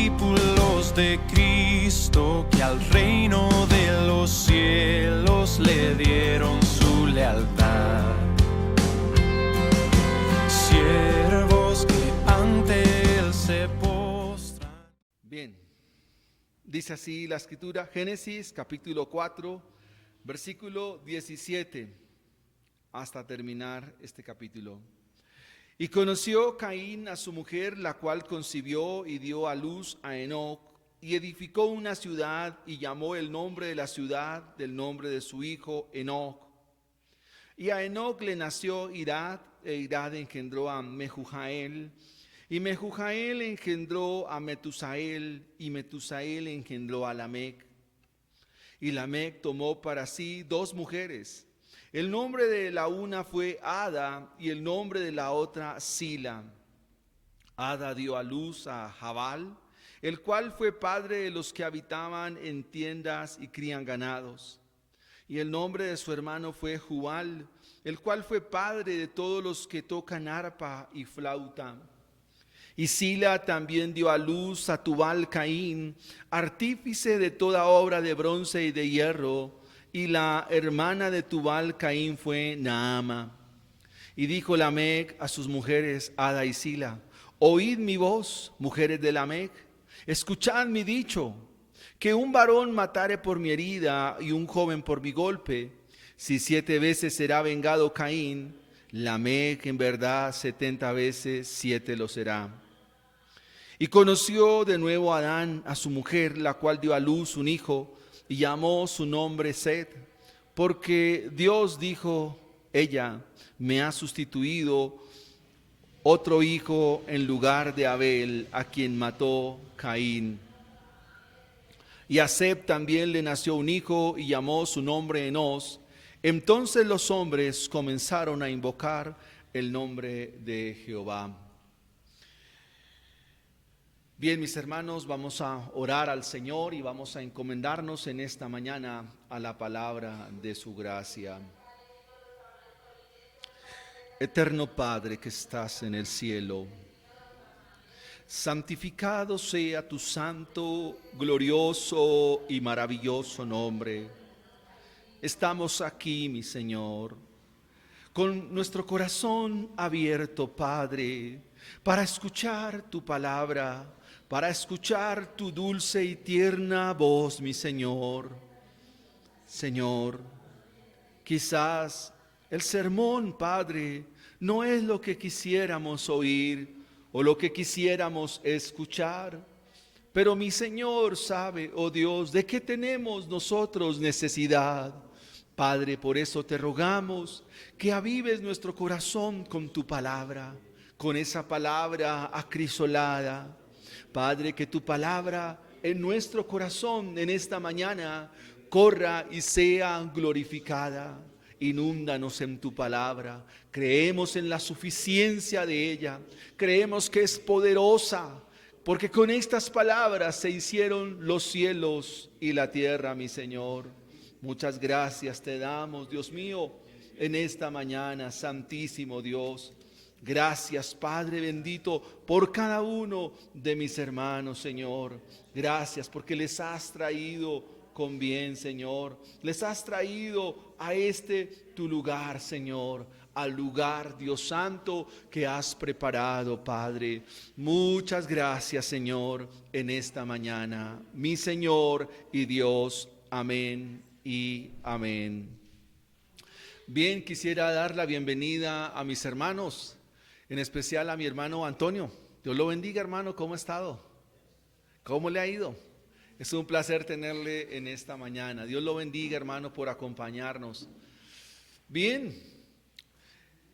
discípulos de Cristo que al reino de los cielos le dieron su lealtad. Siervos que ante él se postran. Bien, dice así la escritura, Génesis capítulo 4, versículo 17, hasta terminar este capítulo. Y conoció Caín a su mujer, la cual concibió y dio a luz a Enoc, y edificó una ciudad y llamó el nombre de la ciudad del nombre de su hijo Enoc. Y a Enoc le nació Irad, e Irad engendró a Mehujael, y Mehujael engendró a Metusael, y Metusael engendró a Lamec. Y Lamec tomó para sí 2 mujeres. El nombre de la una fue Ada y el nombre de la otra Sila. Ada dio a luz a Jabal, el cual fue padre de los que habitaban en tiendas y crían ganados. Y el nombre de su hermano fue Jubal, el cual fue padre de todos los que tocan arpa y flauta. Y Sila también dio a luz a Tubal Caín, artífice de toda obra de bronce y de hierro, y la hermana de Tubal Caín fue Naama. Y dijo Lamec a sus mujeres, Ada y Sila, oíd mi voz, mujeres de Lamec, escuchad mi dicho, que un varón matare por mi herida y un joven por mi golpe, si 7 veces será vengado Caín, Lamec en verdad 70 veces 7 lo será. Y conoció de nuevo Adán a su mujer, la cual dio a luz un hijo, y llamó su nombre Set, porque Dios dijo, ella me ha sustituido otro hijo en lugar de Abel, a quien mató Caín. Y a Seb también le nació un hijo y llamó su nombre Enos. Entonces los hombres comenzaron a invocar el nombre de Jehová. Bien, mis hermanos, vamos a orar al Señor y vamos a encomendarnos en esta mañana a la palabra de su gracia. Eterno Padre que estás en el cielo, santificado sea tu santo, glorioso y maravilloso nombre. Estamos aquí, mi Señor, con nuestro corazón abierto, Padre, para escuchar tu palabra, para escuchar tu dulce y tierna voz, mi Señor. Señor, quizás el sermón, Padre, no es lo que quisiéramos oír o lo que quisiéramos escuchar, pero mi Señor sabe, oh Dios, de qué tenemos nosotros necesidad. Padre, por eso te rogamos que avives nuestro corazón con tu palabra, con esa palabra acrisolada. Padre, que tu palabra en nuestro corazón en esta mañana corra y sea glorificada. Inúndanos en tu palabra. Creemos en la suficiencia de ella. Creemos que es poderosa, porque con estas palabras se hicieron los cielos y la tierra, mi Señor. Muchas gracias te damos, Dios mío, en esta mañana, santísimo Dios. Gracias, Padre bendito, por cada uno de mis hermanos, Señor. Gracias porque les has traído con bien, Señor. Les has traído a tu lugar, Señor, al lugar, Dios Santo, que has preparado, Padre. Muchas gracias, Señor, en esta mañana. Mi Señor y Dios. Amén y amén. Bien, quisiera dar la bienvenida a mis hermanos, en especial a mi hermano Antonio. Dios lo bendiga, hermano. ¿Cómo ha estado? ¿Cómo le ha ido? Es un placer tenerle en esta mañana. Dios lo bendiga, hermano, por acompañarnos. Bien,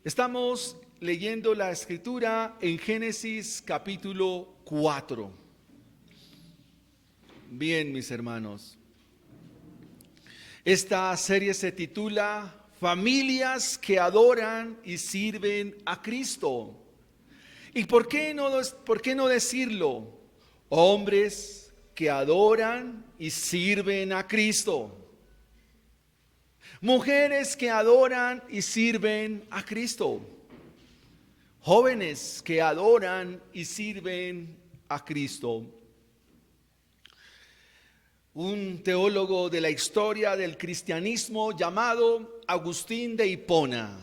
estamos leyendo la escritura en Génesis capítulo 4. Bien, mis hermanos. Esta serie se titula Familias que adoran y sirven a Cristo. ¿Y por qué no decirlo? Hombres que adoran y sirven a Cristo. Mujeres que adoran y sirven a Cristo. Jóvenes que adoran y sirven a Cristo. un teólogo de la historia del cristianismo llamado Agustín de Hipona.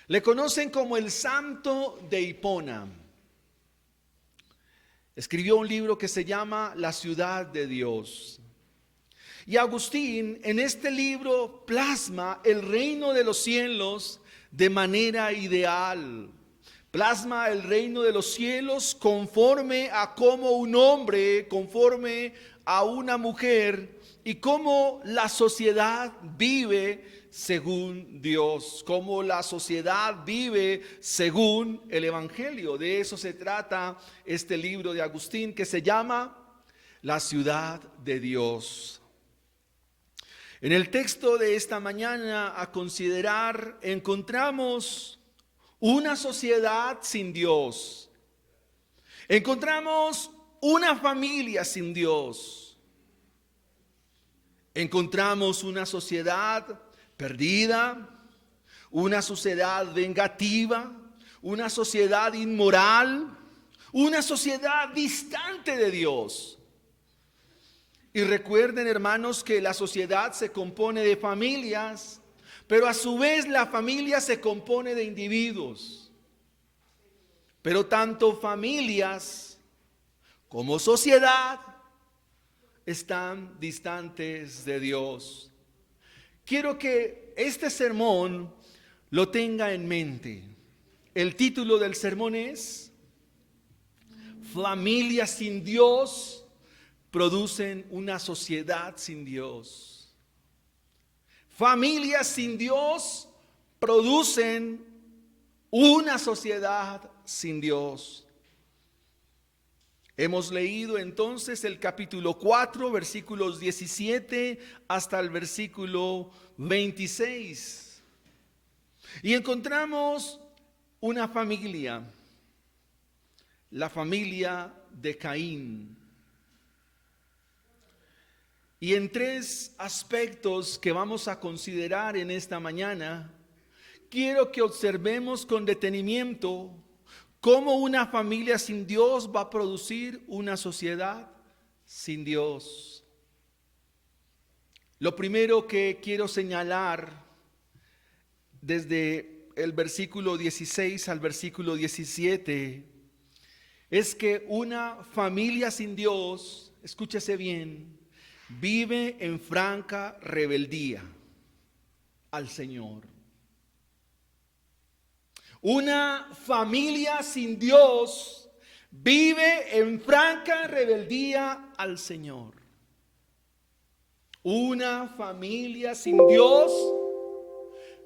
Le conocen como el Santo de Hipona. Escribió un libro que se llama La ciudad de Dios. Y Agustín en este libro plasma el reino de los cielos de manera ideal. Plasma el reino de los cielos conforme a cómo un hombre, conforme a una mujer y cómo la sociedad vive según Dios, cómo la sociedad vive según el Evangelio. De eso se trata este libro de Agustín que se llama La ciudad de Dios. En el texto de esta mañana a considerar encontramos una sociedad sin Dios. Encontramos una familia sin Dios. Encontramos una sociedad perdida, una sociedad vengativa, una sociedad inmoral, una sociedad distante de Dios. Y recuerden, hermanos, que la sociedad se compone de familias, pero a su vez la familia se compone de individuos. Pero tanto familias como sociedad están distantes de Dios. Quiero que este sermón lo tenga en mente. El título del sermón es Familias sin Dios producen una sociedad sin Dios. Familias sin Dios producen una sociedad sin Dios. Hemos leído entonces el capítulo 4, versículos 17 hasta el versículo 26. Y encontramos una familia, la familia de Caín. Y en tres aspectos que vamos a considerar en esta mañana, quiero que observemos con detenimiento cómo una familia sin Dios va a producir una sociedad sin Dios. Lo primero que quiero señalar desde el versículo 16 al versículo 17 es que una familia sin Dios, escúchese bien, vive en franca rebeldía al Señor. Una familia sin Dios vive en franca rebeldía al Señor. Una familia sin Dios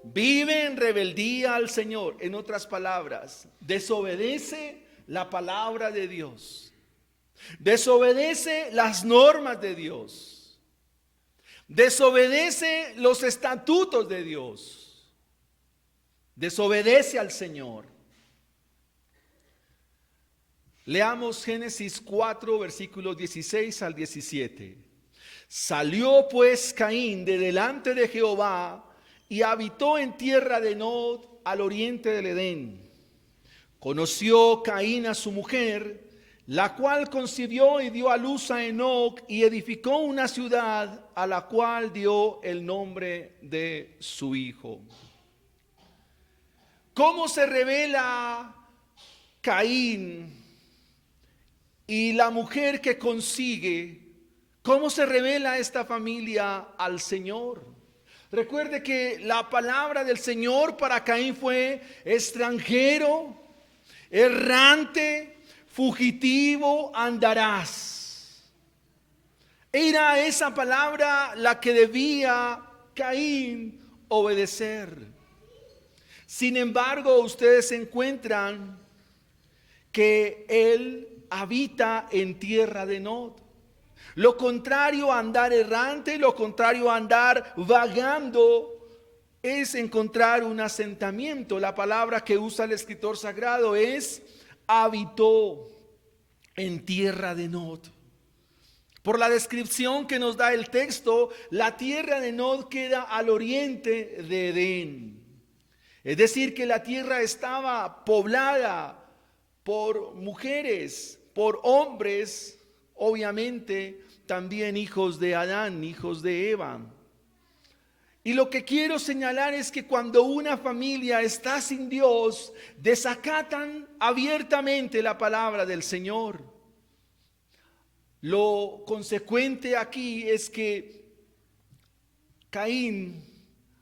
vive en rebeldía al Señor. En otras palabras, desobedece la palabra de Dios. Desobedece las normas de Dios. Desobedece los estatutos de Dios. Desobedece al Señor. Leamos Génesis 4, versículos 16 al 17. Salió pues Caín de delante de Jehová y habitó en tierra de Nod al oriente del Edén. Conoció Caín a su mujer, la cual concibió y dio a luz a Enoc y edificó una ciudad a la cual dio el nombre de su hijo. ¿Cómo se revela Caín y la mujer que consigue? ¿Cómo se revela esta familia al Señor? Recuerde que la palabra del Señor para Caín fue extranjero, errante, fugitivo andarás. Era esa palabra la que debía Caín obedecer. Sin embargo, ustedes encuentran que él habita en tierra de Nod. Lo contrario a andar errante, lo contrario a andar vagando, es encontrar un asentamiento. La palabra que usa el escritor sagrado es habitó en tierra de Nod. Por la descripción que nos da el texto, la tierra de Nod queda al oriente de Edén. Es decir, que la tierra estaba poblada por mujeres, por hombres, obviamente, también hijos de Adán, hijos de Eva. Y lo que quiero señalar es que cuando una familia está sin Dios, desacatan abiertamente la palabra del Señor. Lo consecuente aquí es que Caín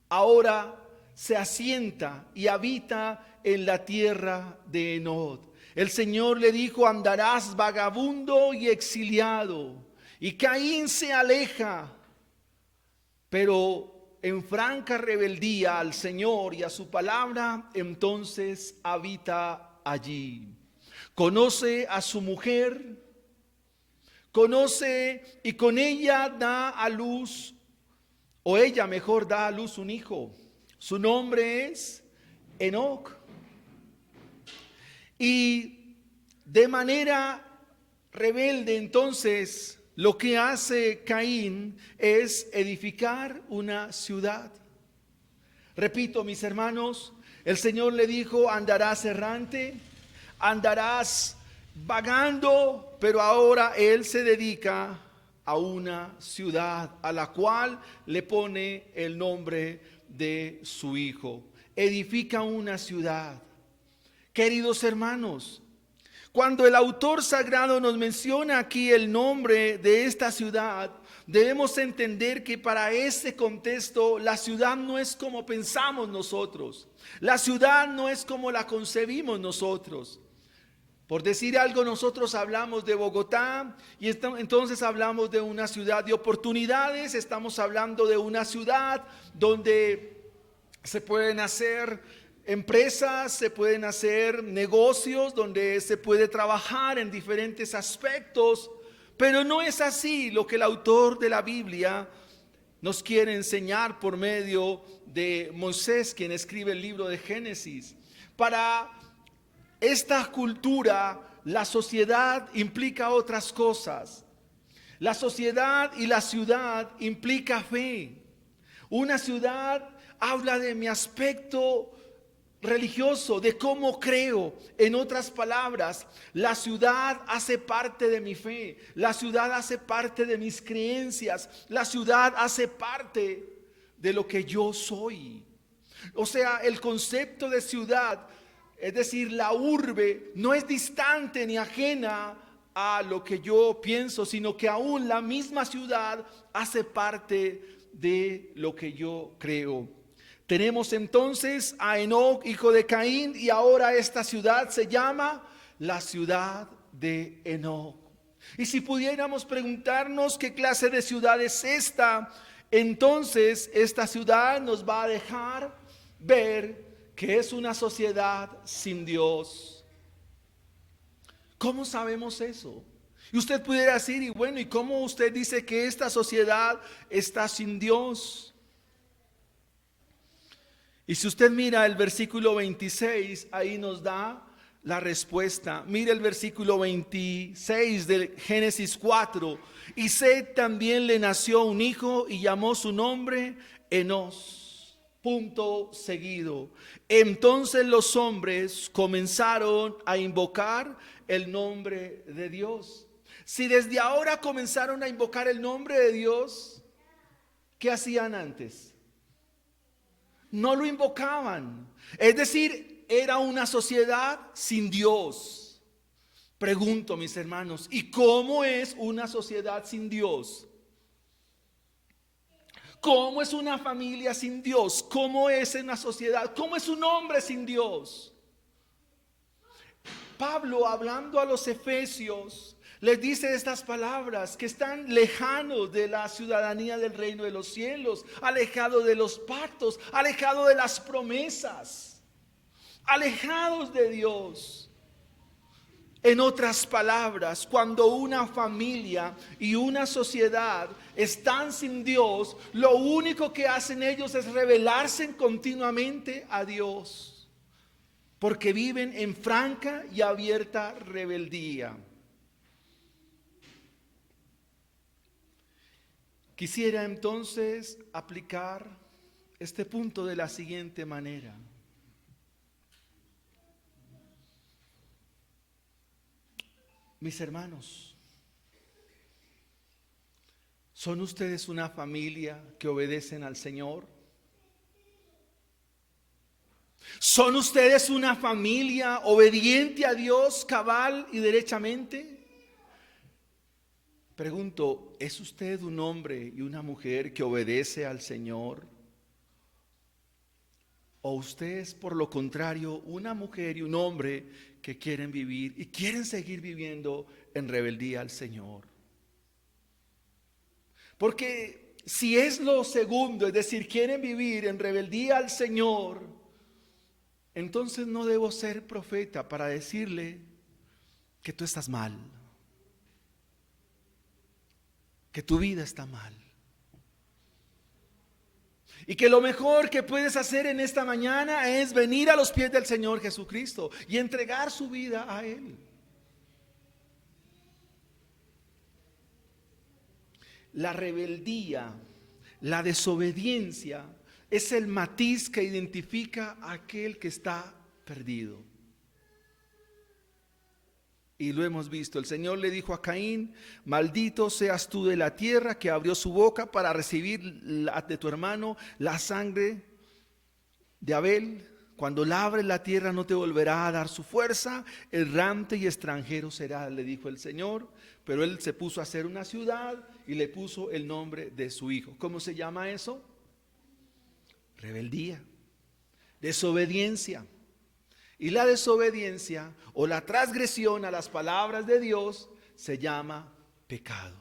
ahora se asienta y habita en la tierra de Enod. El Señor le dijo: andarás vagabundo y exiliado. Y Caín se aleja, pero en franca rebeldía al Señor y a su palabra, entonces habita allí. Conoce a su mujer, conoce y con ella da a luz, o ella mejor da a luz un hijo. Su nombre es Enoc. Y de manera rebelde entonces lo que hace Caín es edificar una ciudad. Repito, mis hermanos, el Señor le dijo: andarás errante, andarás vagando, pero ahora Él se dedica a una ciudad a la cual le pone el nombre de su hijo. Edifica una ciudad. Queridos hermanos, cuando el autor sagrado nos menciona aquí el nombre de esta ciudad, debemos entender que para ese contexto la ciudad no es como pensamos nosotros. La ciudad no es como la concebimos nosotros. Por decir algo, nosotros hablamos de Bogotá y entonces hablamos de una ciudad de oportunidades. Estamos hablando de una ciudad donde se pueden hacer empresas, se pueden hacer negocios, donde se puede trabajar en diferentes aspectos, pero no es así lo que el autor de la Biblia nos quiere enseñar por medio de Moisés, quien escribe el libro de Génesis. Para esta cultura, la sociedad implica otras cosas. La sociedad y la ciudad implica fe. Una ciudad habla de mi aspecto religioso, de cómo creo. En otras palabras, la ciudad hace parte de mi fe, la ciudad hace parte de mis creencias, la ciudad hace parte de lo que yo soy. O sea, el concepto de ciudad, es decir, la urbe, no es distante ni ajena a lo que yo pienso, sino que aún la misma ciudad hace parte de lo que yo creo. Tenemos entonces a Enoc, hijo de Caín, y ahora esta ciudad se llama la ciudad de Enoc. Y si pudiéramos preguntarnos qué clase de ciudad es esta, entonces esta ciudad nos va a dejar ver que es una sociedad sin Dios. ¿Cómo sabemos eso? Y usted pudiera decir: y bueno, ¿y cómo usted dice que esta sociedad está sin Dios? Y si usted mira el versículo 26, ahí nos da la respuesta. Mire el versículo 26 de Génesis 4. Y Set también le nació un hijo y llamó su nombre Enos. Punto seguido. Entonces los hombres comenzaron a invocar el nombre de Dios. Si desde ahora comenzaron a invocar el nombre de Dios, ¿qué hacían antes? No lo invocaban. Es decir, era una sociedad sin Dios. Pregunto, mis hermanos, ¿y cómo es una sociedad sin Dios? ¿Cómo es una familia sin Dios? ¿Cómo es una sociedad? ¿Cómo es un hombre sin Dios? Pablo, hablando a los efesios, les dice estas palabras: que están lejanos de la ciudadanía del reino de los cielos, alejados de los pactos, alejados de las promesas, alejados de Dios. En otras palabras, cuando una familia y una sociedad están sin Dios, lo único que hacen ellos es rebelarse continuamente a Dios, porque viven en franca y abierta rebeldía. Quisiera entonces aplicar este punto de la siguiente manera. Mis hermanos, ¿Son ustedes una familia que obedecen al Señor? ¿Son ustedes una familia obediente a Dios cabal y derechamente? Pregunto, ¿es usted un hombre y una mujer que obedece al Señor? ¿O usted es, por lo contrario, una mujer y un hombre que quieren vivir y quieren seguir viviendo en rebeldía al Señor? Porque si es lo segundo, es decir, quieren vivir en rebeldía al Señor, entonces no debo ser profeta para decirle que tú estás mal, que tu vida está mal. Y que lo mejor que puedes hacer en esta mañana es venir a los pies del Señor Jesucristo y entregar su vida a Él. La rebeldía, la desobediencia es el matiz que identifica a aquel que está perdido. Y lo hemos visto, el Señor le dijo a Caín: maldito seas tú de la tierra que abrió su boca para recibir de tu hermano la sangre de Abel. Cuando labres la tierra no te volverá a dar su fuerza, errante y extranjero será, le dijo el Señor. Pero él se puso a hacer una ciudad y le puso el nombre de su hijo. ¿Cómo se llama eso? Rebeldía, desobediencia. Y la desobediencia o la transgresión a las palabras de Dios se llama pecado.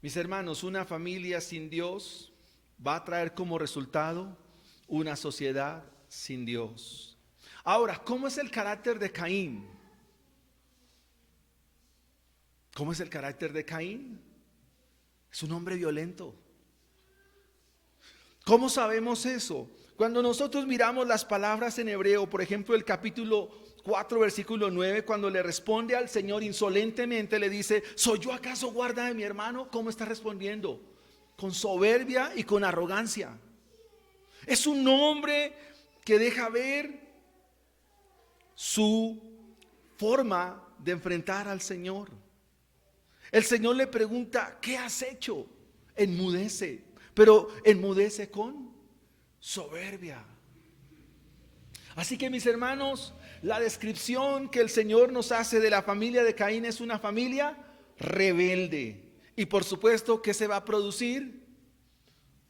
Mis hermanos, una familia sin Dios va a traer como resultado una sociedad sin Dios. Ahora, ¿cómo es el carácter de Caín? ¿Cómo es el carácter de Caín? Es un hombre violento. ¿Cómo sabemos eso? Cuando nosotros miramos las palabras en hebreo, por ejemplo, el capítulo 4, versículo 9, cuando le responde al Señor insolentemente, le dice: ¿soy yo acaso guarda de mi hermano? ¿Cómo está respondiendo? Con soberbia y con arrogancia. Es un hombre que deja ver su forma de enfrentar al Señor. El Señor le pregunta: ¿qué has hecho? Enmudece, pero enmudece con soberbia. Así que, mis hermanos, la descripción que el Señor nos hace de la familia de Caín es una familia rebelde. Y por supuesto, ¿qué se va a producir?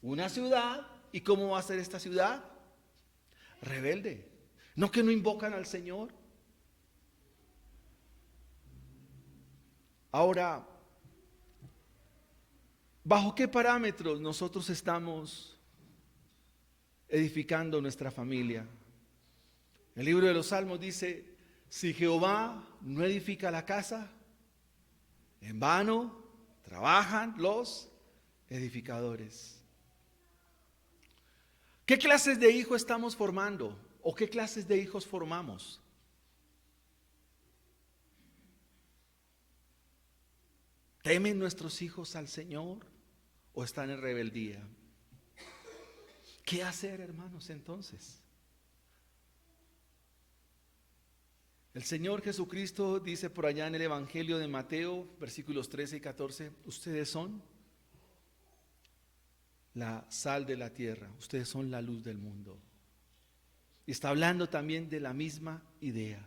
Una ciudad. ¿Y cómo va a ser esta ciudad? Rebelde. ¿No que no invocan al Señor? Ahora, ¿bajo qué parámetros nosotros estamos edificando nuestra familia? El libro de los Salmos dice: si Jehová no edifica la casa, en vano trabajan los edificadores. ¿Qué clases de hijos estamos formando? ¿O qué clases de hijos formamos? ¿Temen nuestros hijos al Señor o están en rebeldía? ¿Qué hacer, hermanos, entonces? El Señor Jesucristo dice por allá en el Evangelio de Mateo, versículos 13 y 14, ustedes son la sal de la tierra, ustedes son la luz del mundo. Y está hablando también de la misma idea,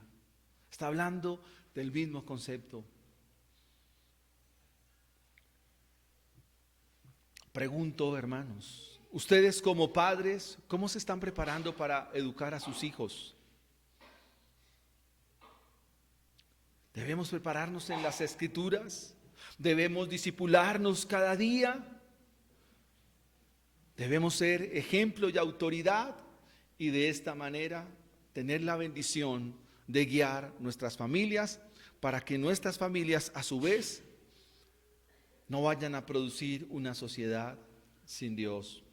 está hablando del mismo concepto. Pregunto, hermanos, ustedes como padres, ¿cómo se están preparando para educar a sus hijos? Debemos prepararnos en las Escrituras, debemos discipularnos cada día, debemos ser ejemplo y autoridad y de esta manera tener la bendición de guiar nuestras familias para que nuestras familias a su vez no vayan a producir una sociedad sin Dios.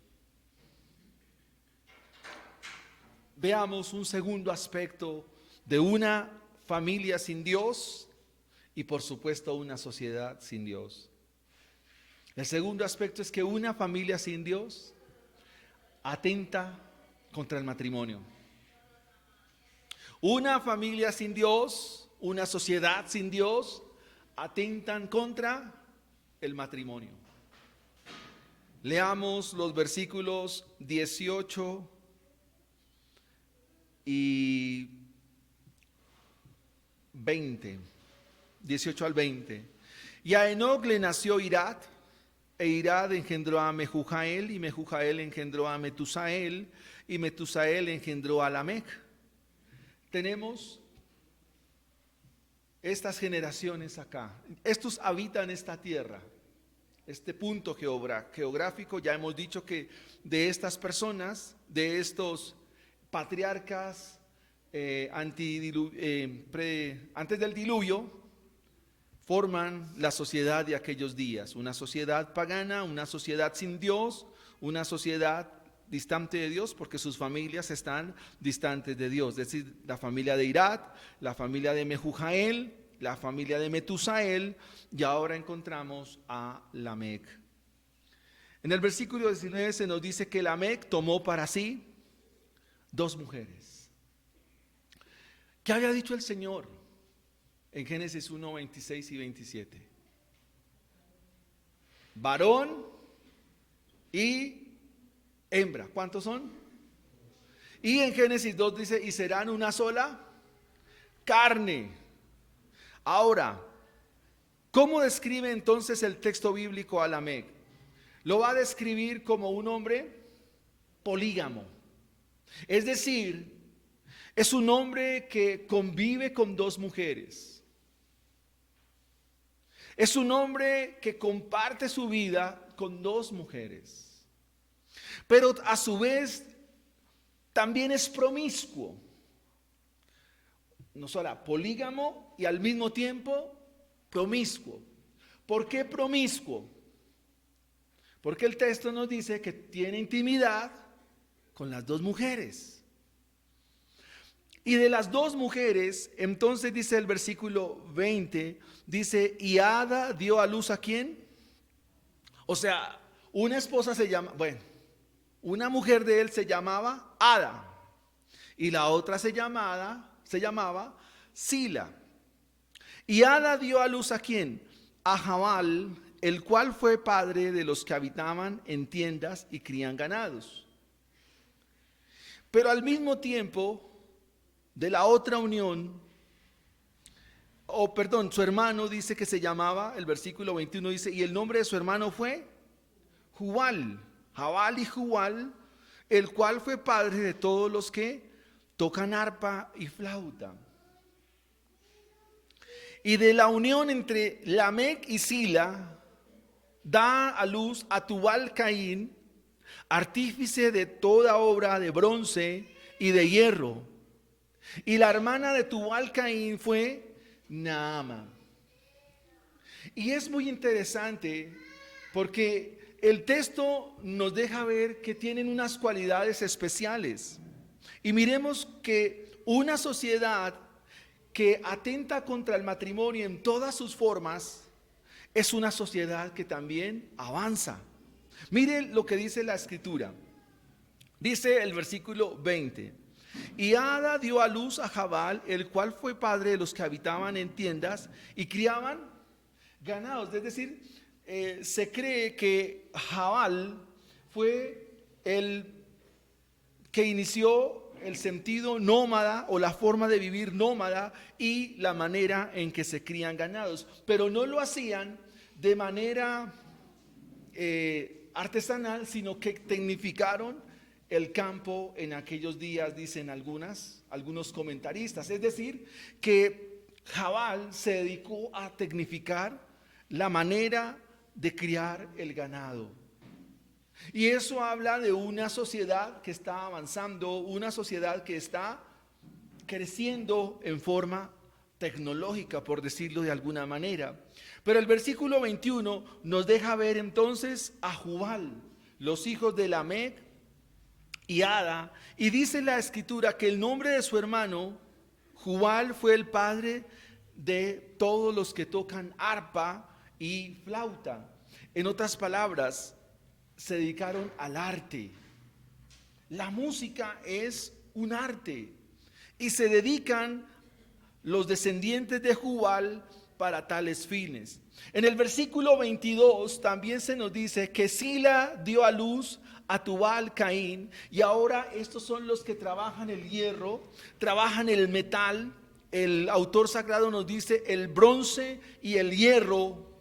Veamos un segundo aspecto de una familia sin Dios y por supuesto una sociedad sin Dios. El segundo aspecto es que una familia sin Dios atenta contra el matrimonio. Una familia sin Dios, una sociedad sin Dios, atentan contra el matrimonio. Leamos los versículos 18 y 20. 18 al 20. Y a Enoc le nació Irad, e Irad engendró a Mehujael, y Mehujael engendró a Metusael, y Metusael engendró a Lamec. Tenemos estas generaciones acá. Estos habitan esta tierra, este punto geográfico. Ya hemos dicho que de estas personas, de estos patriarcas antes del diluvio, forman la sociedad de aquellos días, una sociedad pagana, una sociedad sin Dios, una sociedad distante de Dios porque sus familias están distantes de Dios, es decir, la familia de Irad, la familia de Mehujael, la familia de Metusael, y ahora encontramos a Lamec. En el versículo 19 se nos dice que Lamec tomó para sí 2 mujeres. ¿Qué había dicho el Señor en Génesis 1, 26 y 27? Varón y hembra. ¿Cuántos son? Y en Génesis 2 dice, y serán una sola carne. Ahora, ¿cómo describe entonces el texto bíblico a Lamec? Lo va a describir como un hombre polígamo. Es decir, es un hombre que convive con 2 mujeres. Es un hombre que comparte su vida con 2 mujeres. Pero a su vez también es promiscuo. No solo polígamo y al mismo tiempo promiscuo. ¿Por qué promiscuo? Porque el texto nos dice que tiene intimidad con las 2 mujeres. Y de las 2 mujeres, entonces dice el versículo 20, dice, y Ada dio a luz ¿a quién? O sea, una esposa una mujer de él se llamaba Ada, y la otra se llamaba Sila. Y Ada dio a luz ¿a quién? A Jabal, el cual fue padre de los que habitaban en tiendas y crían ganados. Pero al mismo tiempo, de la otra unión, su hermano dice que se llamaba, el versículo 21 dice, y el nombre de su hermano fue Jubal, Jabal y Jubal, el cual fue padre de todos los que tocan arpa y flauta. Y de la unión entre Lamec y Sila, da a luz a Tubal Caín, artífice de toda obra de bronce y de hierro. Y la hermana de Tubal Caín fue Naama. Y es muy interesante porque el texto nos deja ver que tienen unas cualidades especiales. Y miremos que una sociedad que atenta contra el matrimonio en todas sus formas es una sociedad que también avanza. Miren lo que dice la escritura. Dice el versículo 20. Y Ada dio a luz a Jabal, el cual fue padre de los que habitaban en tiendas y criaban ganados. Es decir, se cree que Jabal fue el que inició el sentido nómada o la forma de vivir nómada y la manera en que se crían ganados. Pero no lo hacían de manera artesanal, sino que tecnificaron el campo en aquellos días, dicen algunos comentaristas. Es decir, que Jabal se dedicó a tecnificar la manera de criar el ganado. Y eso habla de una sociedad que está avanzando, una sociedad que está creciendo en forma tecnológica, por decirlo de alguna manera. Pero el versículo 21 nos deja ver entonces a Jubal, los hijos de Lamec y Ada, y dice la escritura que el nombre de su hermano Jubal fue el padre de todos los que tocan arpa y flauta. En otras palabras, se dedicaron al arte. La música es un arte y se dedican los descendientes de Jubal para tales fines. En el versículo 22 también se nos dice que Sila dio a luz a Tubal Caín, y ahora estos son los que trabajan el hierro, trabajan el metal. El autor sagrado nos dice el bronce y el hierro,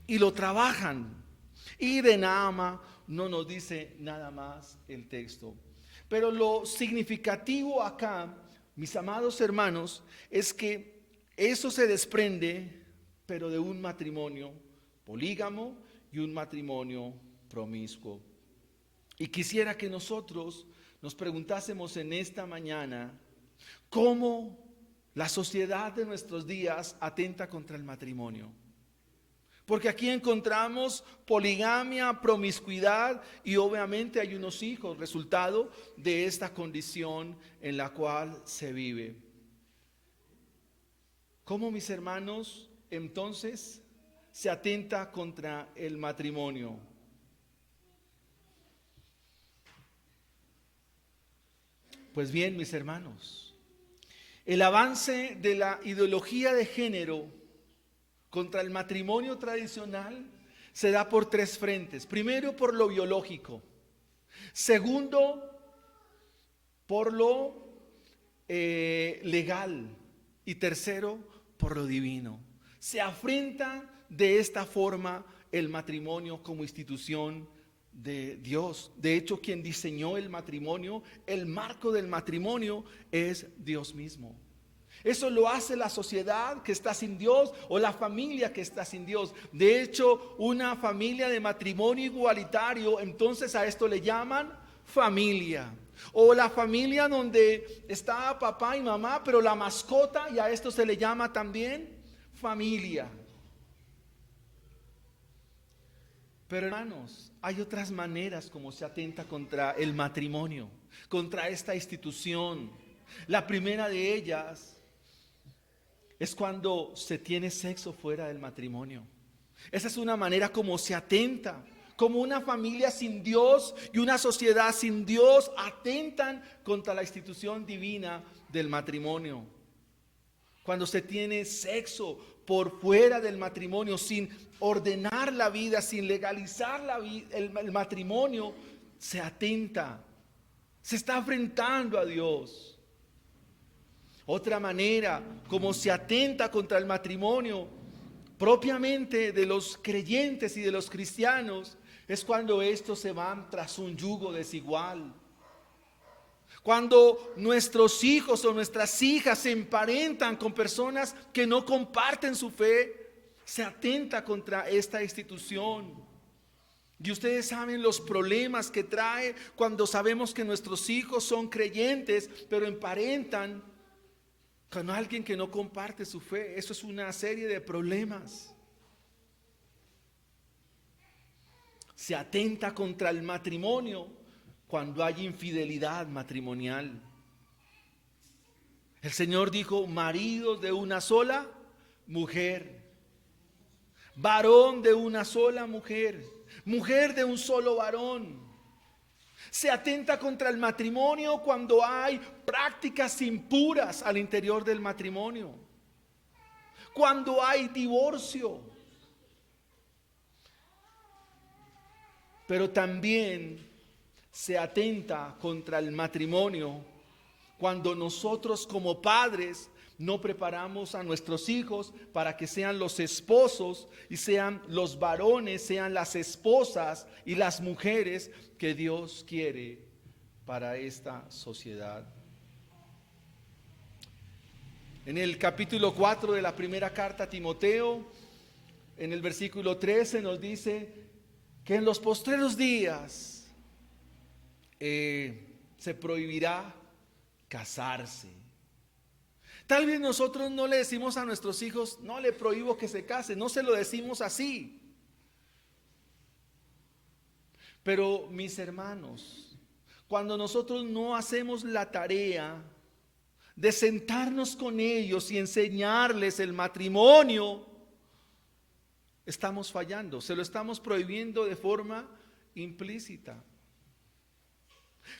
y lo trabajan. Y de Naama no nos dice nada más el texto. Pero lo significativo acá, mis amados hermanos, es que eso se desprende, pero de un matrimonio polígamo y un matrimonio promiscuo. Y quisiera que nosotros nos preguntásemos en esta mañana cómo la sociedad de nuestros días atenta contra el matrimonio. Porque aquí encontramos poligamia, promiscuidad, y obviamente hay unos hijos, resultado de esta condición en la cual se vive. ¿Cómo, mis hermanos, entonces se atenta contra el matrimonio? Pues bien, mis hermanos, el avance de la ideología de género contra el matrimonio tradicional se da por tres frentes. Primero, por lo biológico. Segundo, por lo legal. Y tercero, por lo divino. Se afrenta de esta forma el matrimonio como institución de Dios. De hecho, quien diseñó el matrimonio, el marco del matrimonio, es Dios mismo. Eso lo hace la sociedad que está sin Dios o la familia que está sin Dios. De hecho, una familia de matrimonio igualitario, entonces a esto le llaman familia. O la familia donde está papá y mamá, pero la mascota, y a esto se le llama también familia. Pero hermanos, hay otras maneras como se atenta contra el matrimonio, contra esta institución. La primera de ellas es cuando se tiene sexo fuera del matrimonio. Esa es una manera como se atenta, como una familia sin Dios y una sociedad sin Dios atentan contra la institución divina del matrimonio. Cuando se tiene sexo por fuera del matrimonio, sin ordenar la vida, sin legalizar el matrimonio, se atenta, se está enfrentando a Dios. Otra manera como se atenta contra el matrimonio propiamente de los creyentes y de los cristianos es cuando estos se van tras un yugo desigual. Cuando nuestros hijos o nuestras hijas se emparentan con personas que no comparten su fe, se atenta contra esta institución. Y ustedes saben los problemas que trae cuando sabemos que nuestros hijos son creyentes, pero emparentan con alguien que no comparte su fe. Eso es una serie de problemas. Se atenta contra el matrimonio cuando hay infidelidad matrimonial. El Señor dijo: maridos de una sola mujer, varón de una sola mujer, mujer de un solo varón. Se atenta contra el matrimonio cuando hay prácticas impuras al interior del matrimonio, cuando hay divorcio. Pero también se atenta contra el matrimonio cuando nosotros como padres no preparamos a nuestros hijos para que sean los esposos y sean los varones, sean las esposas y las mujeres que Dios quiere para esta sociedad. En el capítulo 4 de la primera carta a Timoteo, en el versículo 13 nos dice que en los postreros días se prohibirá casarse. Tal vez nosotros no le decimos a nuestros hijos: no le prohíbo que se case, no se lo decimos así. Pero mis hermanos, cuando nosotros no hacemos la tarea de sentarnos con ellos y enseñarles el matrimonio, estamos fallando, se lo estamos prohibiendo de forma implícita.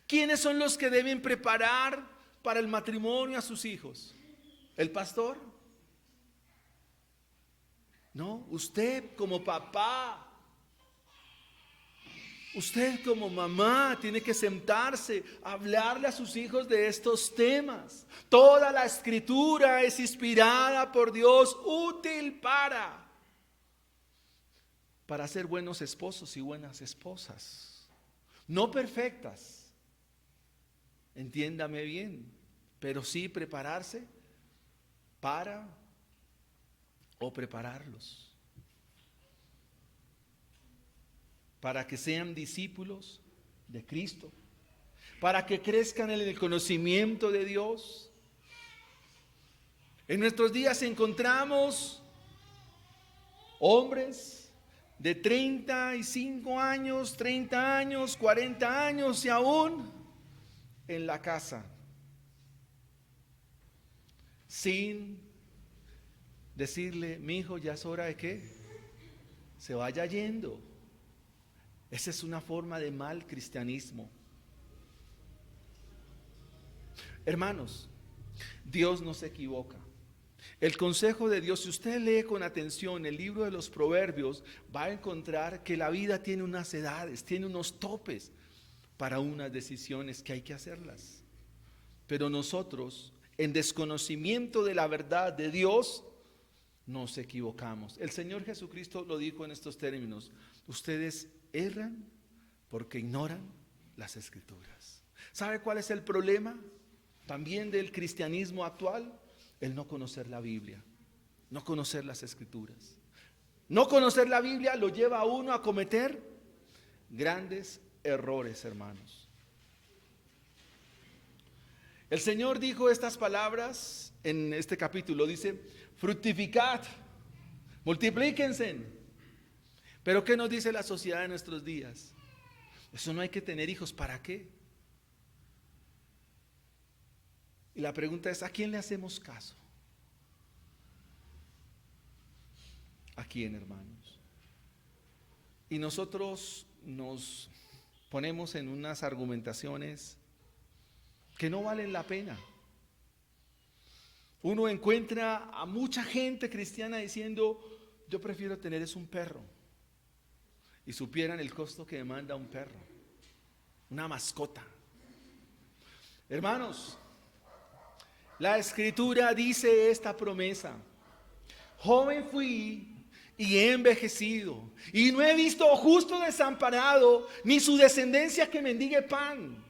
¿Quiénes son los que deben preparar para el matrimonio a sus hijos? ¿El pastor? No, usted como papá, usted como mamá tiene que sentarse, hablarle a sus hijos de estos temas. Toda la escritura es inspirada por Dios, útil para ser buenos esposos y buenas esposas. No perfectas, entiéndame bien, pero sí prepararse prepararlos para que sean discípulos de Cristo, para que crezcan en el conocimiento de Dios. En nuestros días encontramos hombres de 35 años, 30 años, 40 años y aún en la casa, sin decirle: mi hijo, ya es hora de que se vaya yendo. Esa es una forma de mal cristianismo. Hermanos, Dios no se equivoca. El consejo de Dios, si usted lee con atención el libro de los Proverbios, va a encontrar que la vida tiene unas edades, tiene unos topes para unas decisiones que hay que hacerlas. Pero nosotros, en desconocimiento de la verdad de Dios, nos equivocamos. El Señor Jesucristo lo dijo en estos términos: ustedes erran porque ignoran las Escrituras. ¿Sabe cuál es el problema también del cristianismo actual? El no conocer la Biblia, no conocer las Escrituras. No conocer la Biblia lo lleva a uno a cometer grandes errores, hermanos. El Señor dijo estas palabras en este capítulo, dice: fructificad, multiplíquense. Pero ¿qué nos dice la sociedad de nuestros días? Eso no hay que tener hijos, ¿para qué? Y la pregunta es: ¿a quién le hacemos caso? ¿A quién, hermanos? Y nosotros nos ponemos en unas argumentaciones que no valen la pena. Uno encuentra a mucha gente cristiana diciendo: yo prefiero tener es un perro. Y supieran el costo que demanda un perro, una mascota. Hermanos, la Escritura dice esta promesa: joven fui y he envejecido, y no he visto justo desamparado, ni su descendencia que mendigue pan.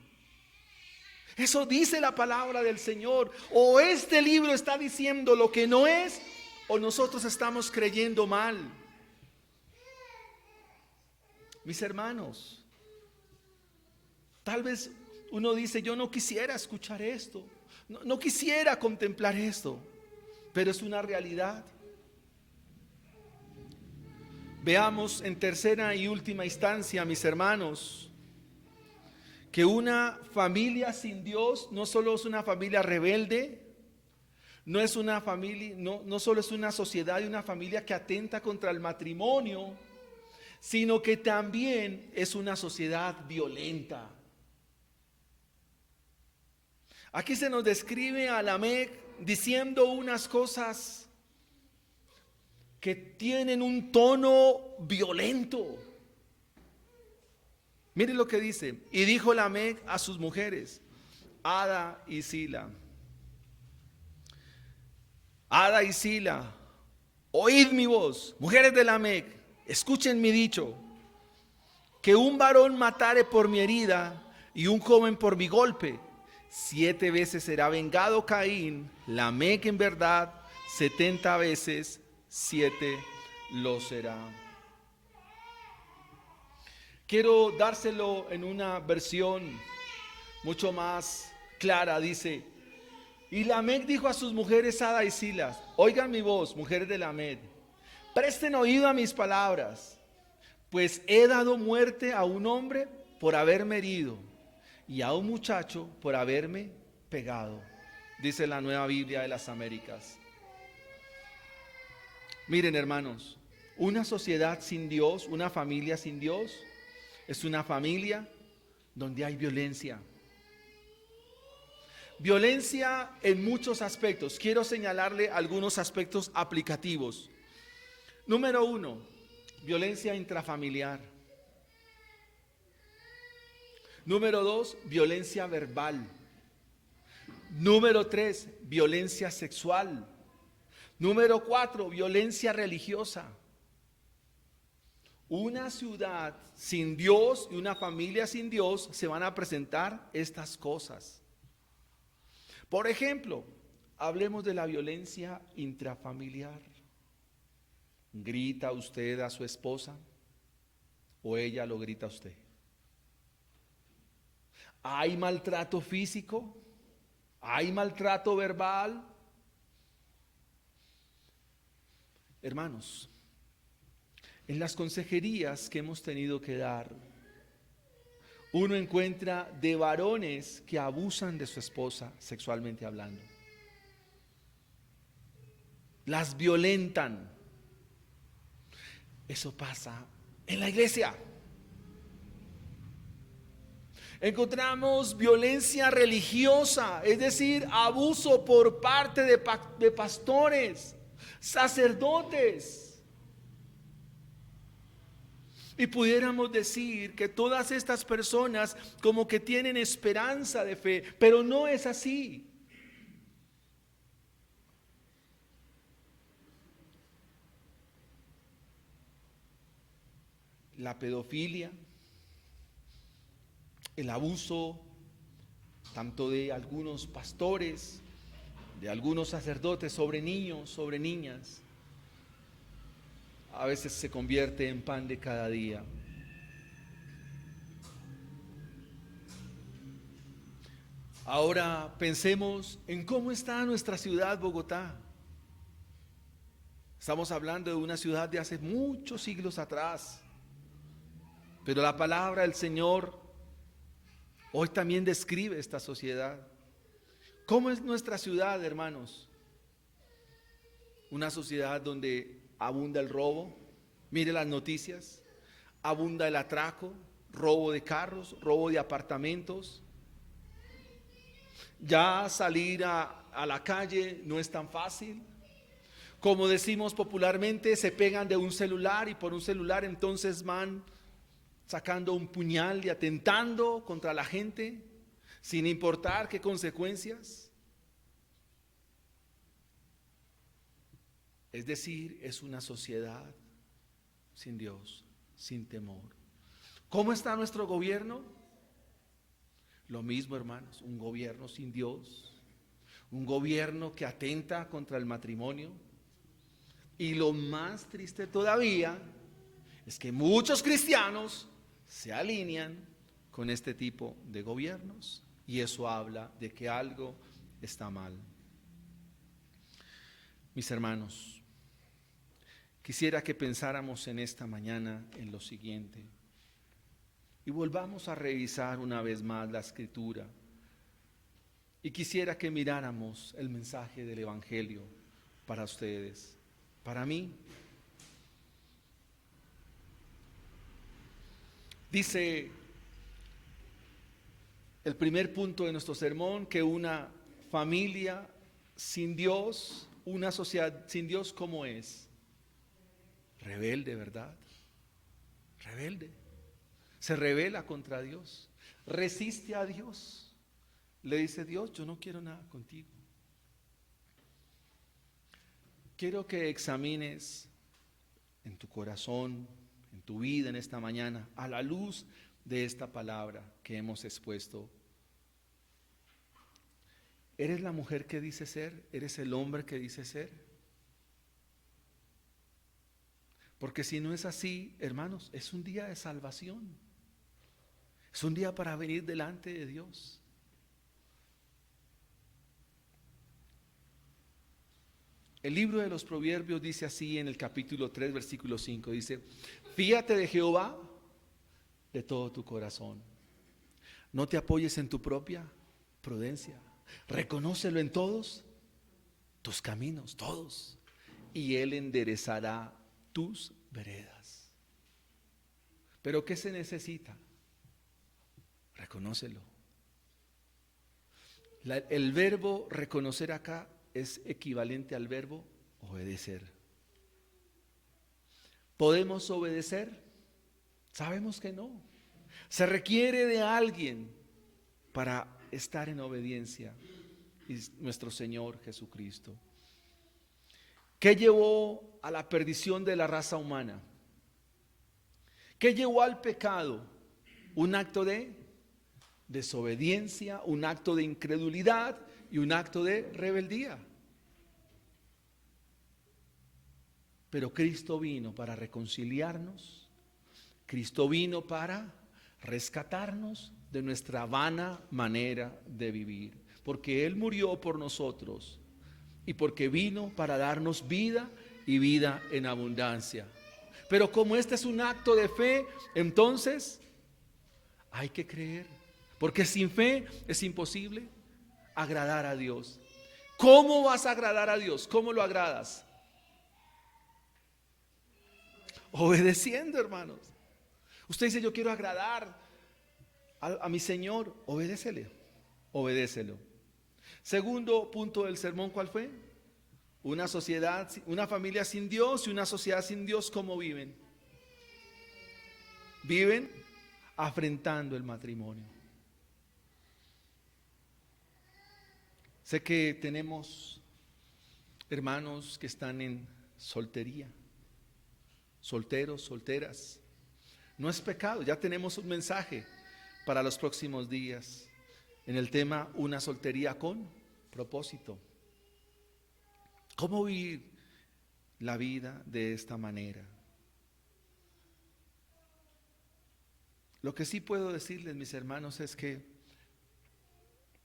Eso dice la palabra del Señor. O este libro está diciendo lo que no es, o nosotros estamos creyendo mal. Mis hermanos, tal vez uno dice: yo no quisiera escuchar esto, no quisiera contemplar esto, pero es una realidad. Veamos en tercera y última instancia, mis hermanos, que una familia sin Dios no solo es una familia rebelde, no es una familia, no solo es una sociedad y una familia que atenta contra el matrimonio, sino que también es una sociedad violenta. Aquí se nos describe a Lamec diciendo unas cosas que tienen un tono violento. Mire lo que dice: y dijo Lamec a sus mujeres, Ada y Sila: Ada y Sila, oíd mi voz, mujeres de Lamec, escuchen mi dicho, que un varón matare por mi herida y un joven por mi golpe, 7 veces será vengado Caín, Lamec en verdad 70 veces 7 lo será. Quiero dárselo en una versión mucho más clara. Dice: y Lamec dijo a sus mujeres Ada y Sila: oigan mi voz, mujeres de Lamec, presten oído a mis palabras, pues he dado muerte a un hombre por haberme herido y a un muchacho por haberme pegado, dice la Nueva Biblia de las Américas. Miren, hermanos, una sociedad sin Dios, una familia sin Dios, es una familia donde hay violencia. Violencia en muchos aspectos. Quiero señalarle algunos aspectos aplicativos. Número 1, violencia intrafamiliar. Número 2, violencia verbal. Número 3, violencia sexual. Número 4, violencia religiosa. Una ciudad sin Dios y una familia sin Dios se van a presentar estas cosas. Por ejemplo, hablemos de la violencia intrafamiliar. ¿Grita usted a su esposa o ella lo grita a usted? ¿Hay maltrato físico? ¿Hay maltrato verbal? Hermanos, en las consejerías que hemos tenido que dar, uno encuentra de varones que abusan de su esposa sexualmente hablando. Las violentan. Eso pasa en la iglesia. Encontramos violencia religiosa, es decir, abuso por parte de pastores, sacerdotes. Y pudiéramos decir que todas estas personas como que tienen esperanza de fe, pero no es así. La pedofilia, el abuso tanto de algunos pastores, de algunos sacerdotes sobre niños, sobre niñas, a veces se convierte en pan de cada día. Ahora pensemos en cómo está nuestra ciudad, Bogotá. Estamos hablando de una ciudad de hace muchos siglos atrás, pero la palabra del Señor hoy también describe esta sociedad. ¿Cómo es nuestra ciudad, hermanos? Una sociedad donde abunda el robo. Mire las noticias. Abunda el atraco, robo de carros, robo de apartamentos. Ya salir a la calle no es tan fácil. Como decimos popularmente, se pegan de un celular y por un celular entonces van sacando un puñal y atentando contra la gente sin importar qué consecuencias. Es decir, es una sociedad sin Dios, sin temor. ¿Cómo está nuestro gobierno? Lo mismo, hermanos, un gobierno sin Dios, un gobierno que atenta contra el matrimonio. Y lo más triste todavía es que muchos cristianos se alinean con este tipo de gobiernos y eso habla de que algo está mal. Mis hermanos, quisiera que pensáramos en esta mañana en lo siguiente y volvamos a revisar una vez más la Escritura y quisiera que miráramos el mensaje del Evangelio para ustedes, para mí. Dice el primer punto de nuestro sermón que una familia sin Dios, una sociedad sin Dios, ¿cómo es? Rebelde, ¿verdad? Rebelde. Se rebela contra Dios, resiste a Dios. Le dice Dios, yo no quiero nada contigo. Quiero que examines en tu corazón, en tu vida en esta mañana, a la luz de esta palabra que hemos expuesto. ¿Eres la mujer que dice ser? ¿Eres el hombre que dice ser? Porque si no es así, hermanos, es un día de salvación. Es un día para venir delante de Dios. El libro de los Proverbios dice así en el capítulo 3, versículo 5, dice: fíate de Jehová de todo tu corazón. No te apoyes en tu propia prudencia. Reconócelo en todos tus caminos, todos, y Él enderezará tus veredas. ¿Pero qué se necesita? Reconócelo. El verbo reconocer acá es equivalente al verbo obedecer. ¿Podemos obedecer? Sabemos que no. Se requiere de alguien para estar en obediencia, y nuestro Señor Jesucristo. ¿Qué llevó a la perdición de la raza humana? ¿Qué llevó al pecado? Un acto de desobediencia, un acto de incredulidad y un acto de rebeldía. Pero Cristo vino para reconciliarnos. Cristo vino para rescatarnos de nuestra vana manera de vivir, porque Él murió por nosotros y porque vino para darnos vida y vida en abundancia. Pero como este es un acto de fe, entonces hay que creer, porque sin fe es imposible agradar a Dios. ¿Cómo vas a agradar a Dios? ¿Cómo lo agradas? Obedeciendo, hermanos. Usted dice, yo quiero agradar a mi Señor. Obedécele, obedécelo. Segundo punto del sermón, ¿cuál fue? Una sociedad, una familia sin Dios y una sociedad sin Dios, ¿cómo viven? Viven afrentando el matrimonio. Sé que tenemos hermanos que están en soltería, solteros, solteras. No es pecado, ya tenemos un mensaje para los próximos días en el tema una soltería con propósito. ¿Cómo vivir la vida de esta manera? Lo que sí puedo decirles, mis hermanos, es que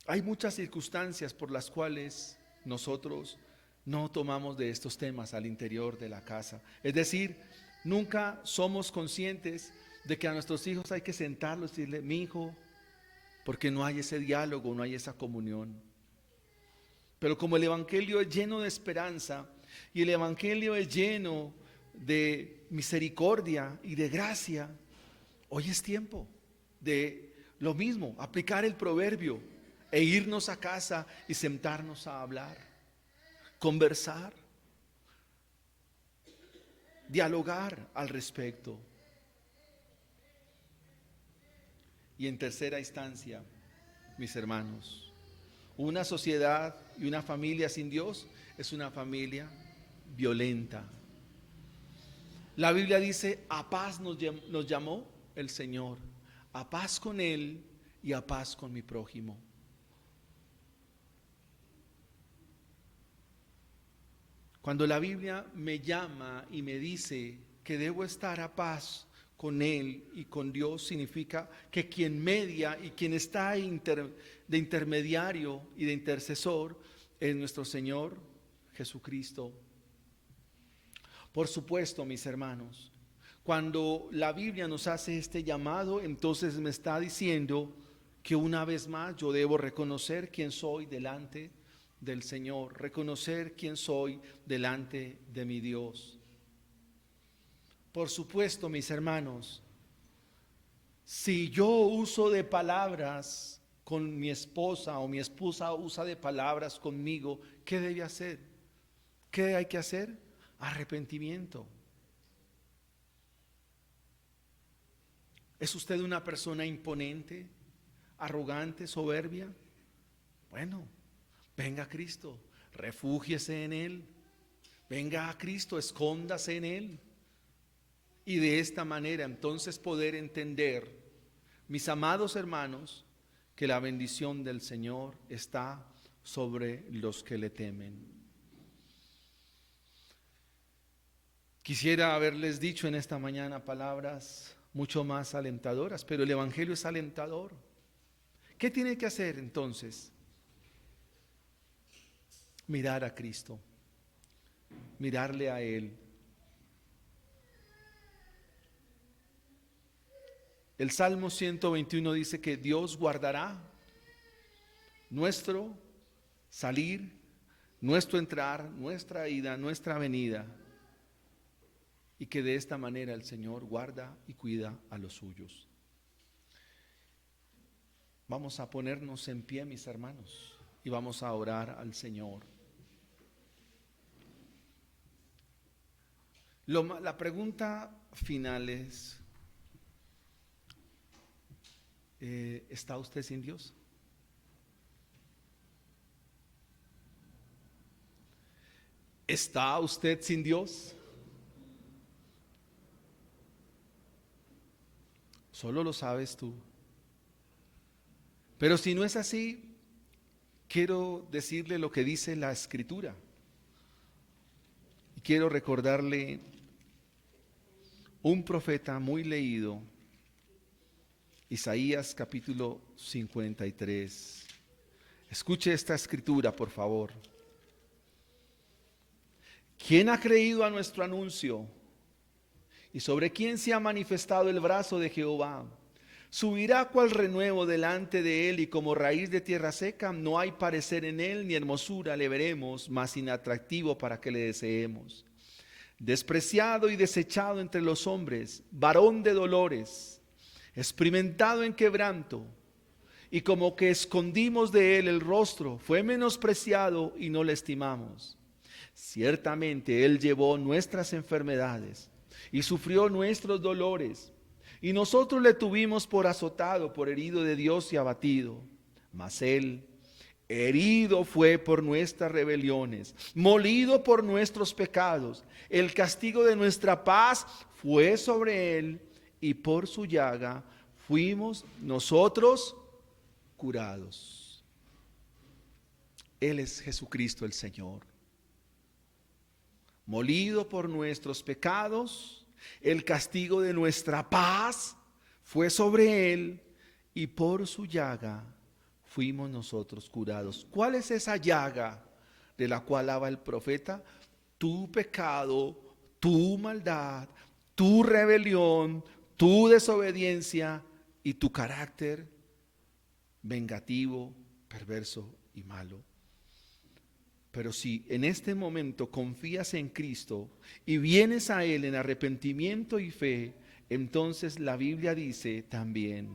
hay muchas circunstancias por las cuales nosotros no tomamos de estos temas al interior de la casa. Es decir, nunca somos conscientes de que a nuestros hijos hay que sentarlos y decirle, mi hijo, porque no hay ese diálogo, no hay esa comunión. Pero como el Evangelio es lleno de esperanza y el Evangelio es lleno de misericordia y de gracia, hoy es tiempo de lo mismo, aplicar el proverbio e irnos a casa y sentarnos a hablar, conversar, dialogar al respecto. Y en tercera instancia, mis hermanos, una sociedad y una familia sin Dios es una familia violenta. La Biblia dice, a paz nos llamó el Señor, a paz con Él y a paz con mi prójimo. Cuando la Biblia me llama y me dice que debo estar a paz con Él y con Dios, significa que quien media y quien está de intermediario y de intercesor es nuestro Señor Jesucristo. Por supuesto, mis hermanos, cuando la Biblia nos hace este llamado, entonces me está diciendo que una vez más yo debo reconocer quién soy delante del Señor, reconocer quién soy delante de mi Dios. Por supuesto, mis hermanos, si yo uso de palabras con mi esposa o mi esposa usa de palabras conmigo, ¿qué debe hacer? ¿Qué hay que hacer? Arrepentimiento. ¿Es usted una persona imponente, arrogante, soberbia? Bueno, venga a Cristo, refúgiese en Él. Venga a Cristo, escóndase en Él. Y de esta manera entonces poder entender, mis amados hermanos, que la bendición del Señor está sobre los que le temen. Quisiera haberles dicho en esta mañana palabras mucho más alentadoras, pero el Evangelio es alentador. ¿Qué tiene que hacer entonces? Mirar a Cristo, mirarle a Él. El Salmo 121 dice que Dios guardará nuestro salir, nuestro entrar, nuestra ida, nuestra venida, y que de esta manera el Señor guarda y cuida a los suyos. Vamos a ponernos en pie, mis hermanos, y vamos a orar al Señor. La pregunta final es, ¿está usted sin Dios? ¿Está usted sin Dios? Solo lo sabes tú. Pero si no es así, quiero decirle lo que dice la Escritura. Y quiero recordarle un profeta muy leído, Isaías capítulo 53. Escuche esta escritura, por favor. ¿Quién ha creído a nuestro anuncio? ¿Y sobre quién se ha manifestado el brazo de Jehová? Subirá cual renuevo delante de él, y como raíz de tierra seca, no hay parecer en él, ni hermosura le veremos, más inatractivo para que le deseemos. Despreciado y desechado entre los hombres, varón de dolores, experimentado en quebranto, y como que escondimos de él el rostro, fue menospreciado y no le estimamos. Ciertamente él llevó nuestras enfermedades y sufrió nuestros dolores, y nosotros le tuvimos por azotado, por herido de Dios y abatido. Mas él herido fue por nuestras rebeliones, molido por nuestros pecados. El castigo de nuestra paz fue sobre él, y por su llaga fuimos nosotros curados. Él es Jesucristo el Señor. Molido por nuestros pecados, el castigo de nuestra paz fue sobre él, y por su llaga fuimos nosotros curados. ¿Cuál es esa llaga de la cual habla el profeta? Tu pecado, tu maldad, tu rebelión, tu desobediencia y tu carácter vengativo, perverso y malo. Pero si en este momento confías en Cristo y vienes a Él en arrepentimiento y fe, entonces la Biblia dice también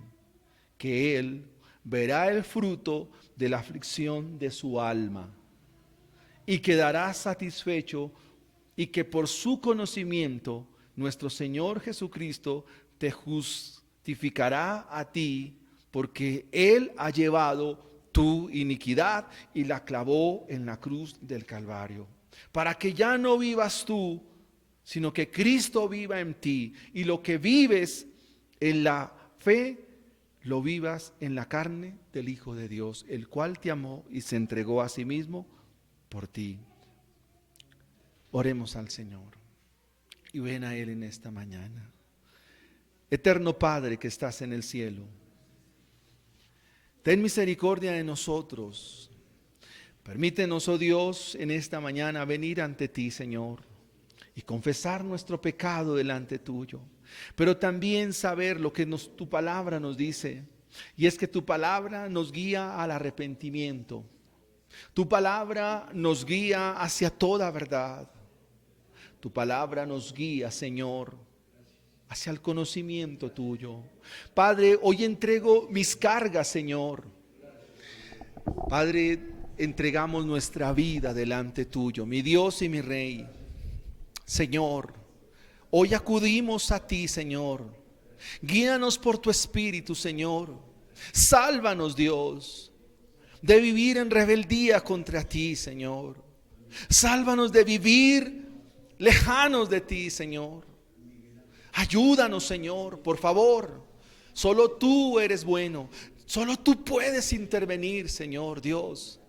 que Él verá el fruto de la aflicción de su alma y quedará satisfecho, y que por su conocimiento nuestro Señor Jesucristo te justificará a ti, porque Él ha llevado tu iniquidad y la clavó en la cruz del Calvario, para que ya no vivas tú, sino que Cristo viva en ti, y lo que vives en la fe lo vivas en la carne del Hijo de Dios, el cual te amó y se entregó a sí mismo por ti. Oremos al Señor y ven a Él en esta mañana. Eterno Padre que estás en el cielo, ten misericordia de nosotros. Permítenos, oh Dios, en esta mañana venir ante ti, Señor, y confesar nuestro pecado delante tuyo, pero también saber lo que tu palabra nos dice, y es que tu palabra nos guía al arrepentimiento. Tu palabra nos guía hacia toda verdad. Tu palabra nos guía, Señor, hacia el conocimiento tuyo. Padre, hoy entrego mis cargas, Señor. Padre, entregamos nuestra vida delante tuyo, mi Dios y mi Rey. Señor, hoy acudimos a ti, Señor. Guíanos por tu Espíritu, Señor. Sálvanos, Dios, de vivir en rebeldía contra ti, Señor. Sálvanos de vivir lejanos de ti, Señor. Ayúdanos, Señor, por favor. Solo tú eres bueno. Solo tú puedes intervenir, Señor Dios.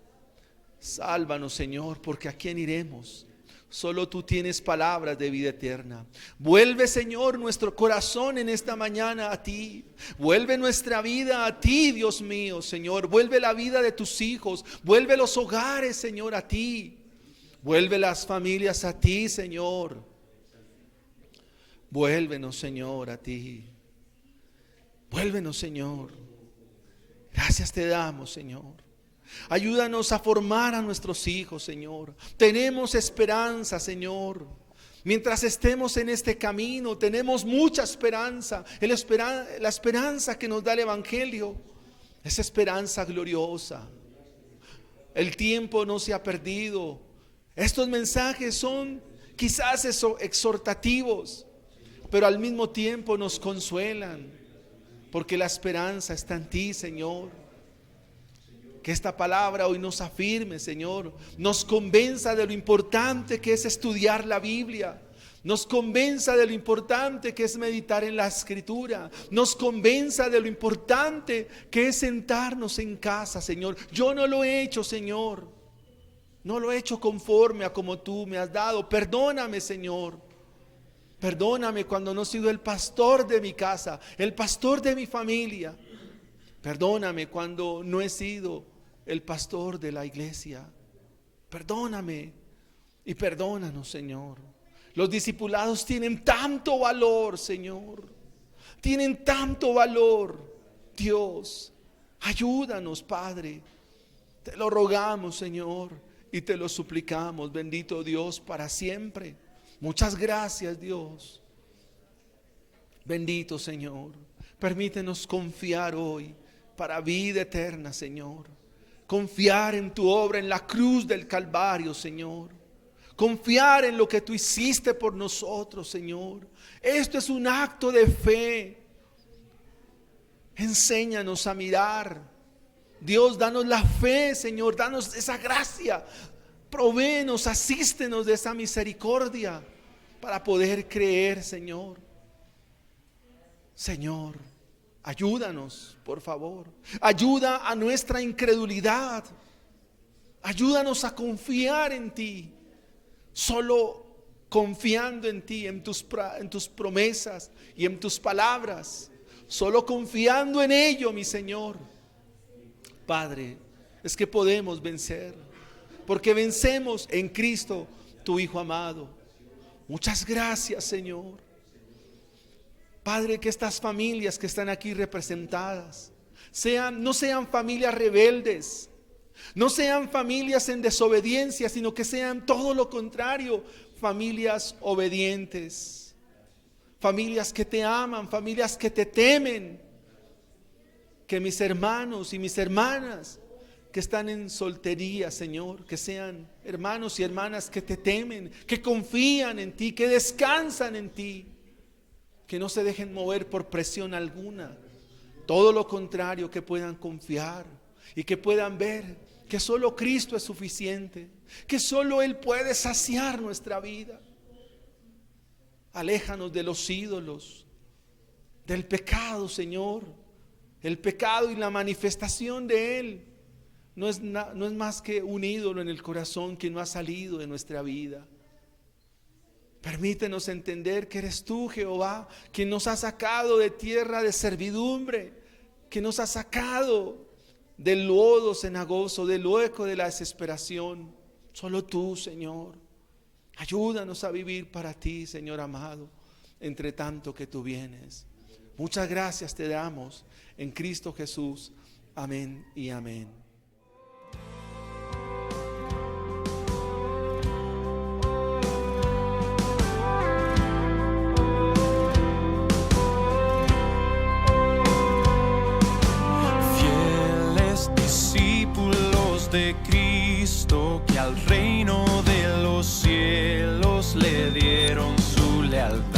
Sálvanos, Señor, porque ¿a quién iremos? Solo tú tienes palabras de vida eterna. Vuelve, Señor, nuestro corazón en esta mañana a ti. Vuelve nuestra vida a ti, Dios mío, Señor. Vuelve la vida de tus hijos. Vuelve los hogares, Señor, a ti. Vuelve las familias a ti, Señor. Vuélvenos, Señor, a ti. Vuélvenos, Señor. Gracias te damos, Señor. Ayúdanos a formar a nuestros hijos, Señor. Tenemos esperanza, Señor. Mientras estemos en este camino, tenemos mucha esperanza. La esperanza que nos da el Evangelio es esperanza gloriosa. El tiempo no se ha perdido. Estos mensajes son quizás exhortativos, pero al mismo tiempo nos consuelan, porque la esperanza está en ti, Señor. Que esta palabra hoy nos afirme, Señor, nos convenza de lo importante que es estudiar la Biblia, nos convenza de lo importante que es meditar en la Escritura, nos convenza de lo importante que es sentarnos en casa, Señor. Yo no lo he hecho, Señor, no lo he hecho conforme a como tú me has dado. Perdóname, Señor. Perdóname cuando no he sido el pastor de mi casa, el pastor de mi familia. Perdóname cuando no he sido el pastor de la iglesia. Perdóname y perdónanos, Señor. Los discipulados tienen tanto valor, Señor. Tienen tanto valor. Dios, ayúdanos, Padre. Te lo rogamos, Señor, y te lo suplicamos, bendito Dios, para siempre. Muchas gracias, Dios. Bendito Señor. Permítenos confiar hoy para vida eterna, Señor. Confiar en tu obra en la cruz del Calvario, Señor. Confiar en lo que tú hiciste por nosotros, Señor. Esto es un acto de fe. Enséñanos a mirar. Dios, danos la fe, Señor. Danos esa gracia. Provéenos, asístenos de esa misericordia para poder creer, Señor. Señor, ayúdanos, por favor. Ayuda a nuestra incredulidad. Ayúdanos a confiar en ti. Solo confiando en ti, en tus promesas y en tus palabras. Solo confiando en ello, mi Señor. Padre, es que podemos vencer. Porque vencemos en Cristo, tu Hijo amado. Muchas gracias, Señor. Padre, que estas familias que están aquí representadas no sean familias rebeldes, no sean familias en desobediencia, sino que sean todo lo contrario, familias obedientes, familias que te aman, familias que te temen. Que mis hermanos y mis hermanas que están en soltería, Señor, que sean hermanos y hermanas que te temen, que confían en ti, que descansan en ti, que no se dejen mover por presión alguna. Todo lo contrario, que puedan confiar y que puedan ver que solo Cristo es suficiente, que solo Él puede saciar nuestra vida. Aléjanos de los ídolos, del pecado, Señor. El pecado y la manifestación de Él no es más que un ídolo en el corazón que no ha salido de nuestra vida. Permítenos entender que eres tú, Jehová, quien nos ha sacado de tierra de servidumbre, que nos ha sacado del lodo cenagoso, del hueco de la desesperación. Solo tú, Señor. Ayúdanos a vivir para ti, Señor amado, entre tanto que tú vienes. Muchas gracias te damos en Cristo Jesús. Amén y amén. Fieles discípulos de Cristo, que al reino de los cielos le dieron su lealtad.